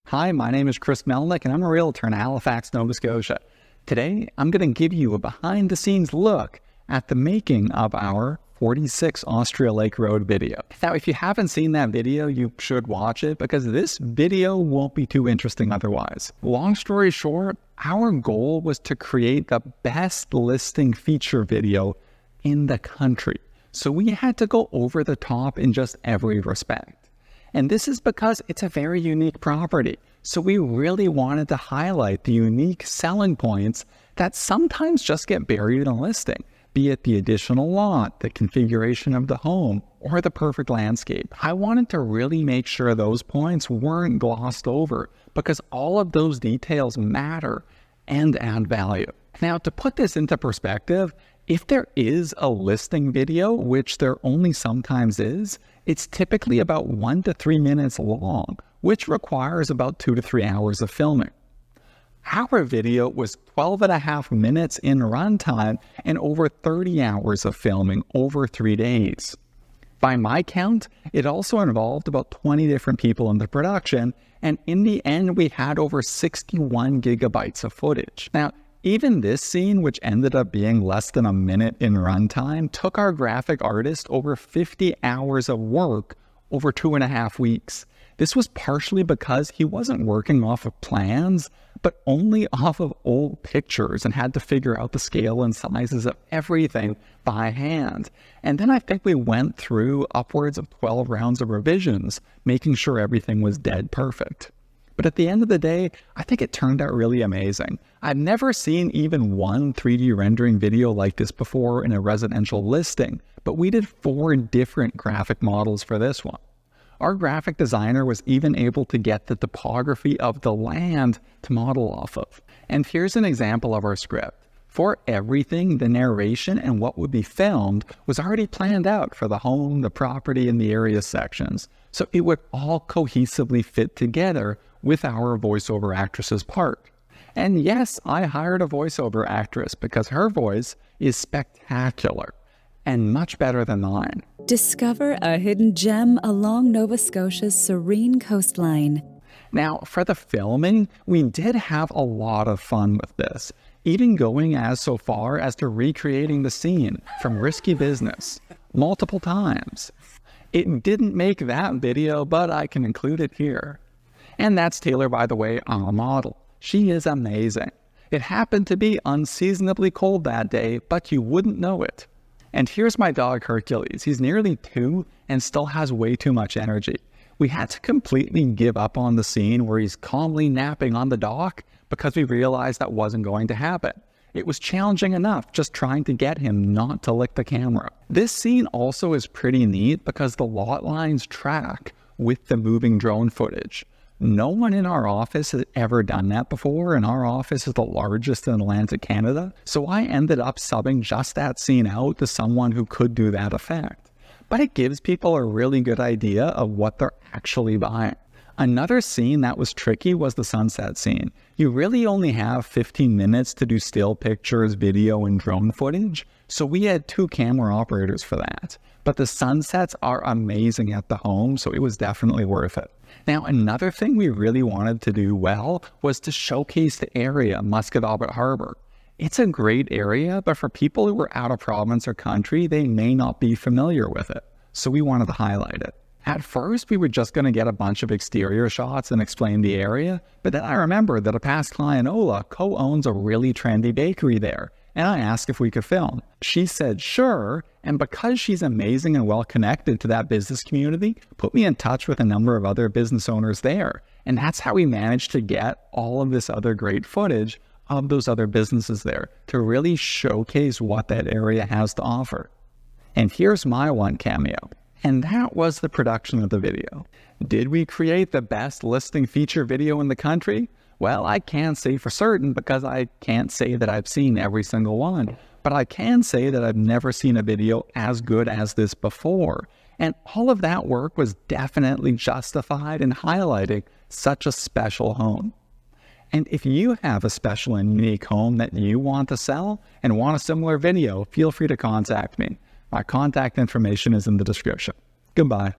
Hi, my name is Chris Melnick, and I'm a realtor in Halifax, Nova Scotia. Today, I'm going to give you a behind-the-scenes look at the making of our 46 Austria Lake Road video. Now, if you haven't seen that video, you should watch it because this video won't be too interesting otherwise. Long story short, our goal was to create the best listing feature video in the country. So we had to go over the top in just every respect. And this is because it's a very unique property. So we really wanted to highlight the unique selling points that sometimes just get buried in a listing, be it the additional lot, the configuration of the home, or the perfect landscape. I wanted to really make sure those points weren't glossed over because all of those details matter and add value. Now, to put this into perspective, if there is a listing video, which there only sometimes is, it's typically about 1 to 3 minutes long, which requires about 2 to 3 hours of filming. Our video was 12.5 minutes in runtime and over 30 hours of filming over 3 days. By my count, it also involved about 20 different people in the production, and in the end, we had over 61 gigabytes of footage. Now, even this scene, which ended up being less than a minute in runtime, took our graphic artist over 50 hours of work over 2.5 weeks. This was partially because he wasn't working off of plans, but only off of old pictures and had to figure out the scale and sizes of everything by hand. And then I think we went through upwards of 12 rounds of revisions, making sure everything was dead perfect. But at the end of the day, I think it turned out really amazing. I've never seen even one 3D rendering video like this before in a residential listing, but we did 4 different graphic models for this one. Our graphic designer was even able to get the topography of the land to model off of. And here's an example of our script. For everything, the narration and what would be filmed was already planned out for the home, the property, and the area sections. So it would all cohesively fit together with our voiceover actress's part. And yes, I hired a voiceover actress because her voice is spectacular and much better than mine. Discover a hidden gem along Nova Scotia's serene coastline. Now, for the filming, we did have a lot of fun with this, even going so far as to recreating the scene from Risky Business multiple times. It didn't make that video, but I can include it here. And that's Taylor, by the way, our model. She is amazing. It happened to be unseasonably cold that day, but you wouldn't know it. And here's my dog Hercules. He's nearly 2 and still has way too much energy. We had to completely give up on the scene where he's calmly napping on the dock because we realized that wasn't going to happen. It was challenging enough just trying to get him not to lick the camera. This scene also is pretty neat because the lot lines track with the moving drone footage. No one in our office has ever done that before, and our office is the largest in Atlantic Canada, so I ended up subbing just that scene out to someone who could do that effect. But it gives people a really good idea of what they're actually buying. Another scene that was tricky was the sunset scene. You really only have 15 minutes to do still pictures, video, and drone footage, so we had 2 camera operators for that. But the sunsets are amazing at the home, so it was definitely worth it. Now, another thing we really wanted to do well was to showcase the area, Musquodoboit Harbor. It's a great area, but for people who are out of province or country, they may not be familiar with it. So we wanted to highlight it. At first, we were just going to get a bunch of exterior shots and explain the area, but then I remembered that a past client, Ola, co-owns a really trendy bakery there, and I asked if we could film. She said sure, and because she's amazing and well connected to that business community, put me in touch with a number of other business owners there, and that's how we managed to get all of this other great footage of those other businesses there to really showcase what that area has to offer. And here's my one cameo. And that was the production of the video. Did we create the best listing feature video in the country? Well, I can't say for certain because I can't say that I've seen every single one, but I can say that I've never seen a video as good as this before. And all of that work was definitely justified in highlighting such a special home. And if you have a special and unique home that you want to sell and want a similar video, feel free to contact me. My contact information is in the description. Goodbye.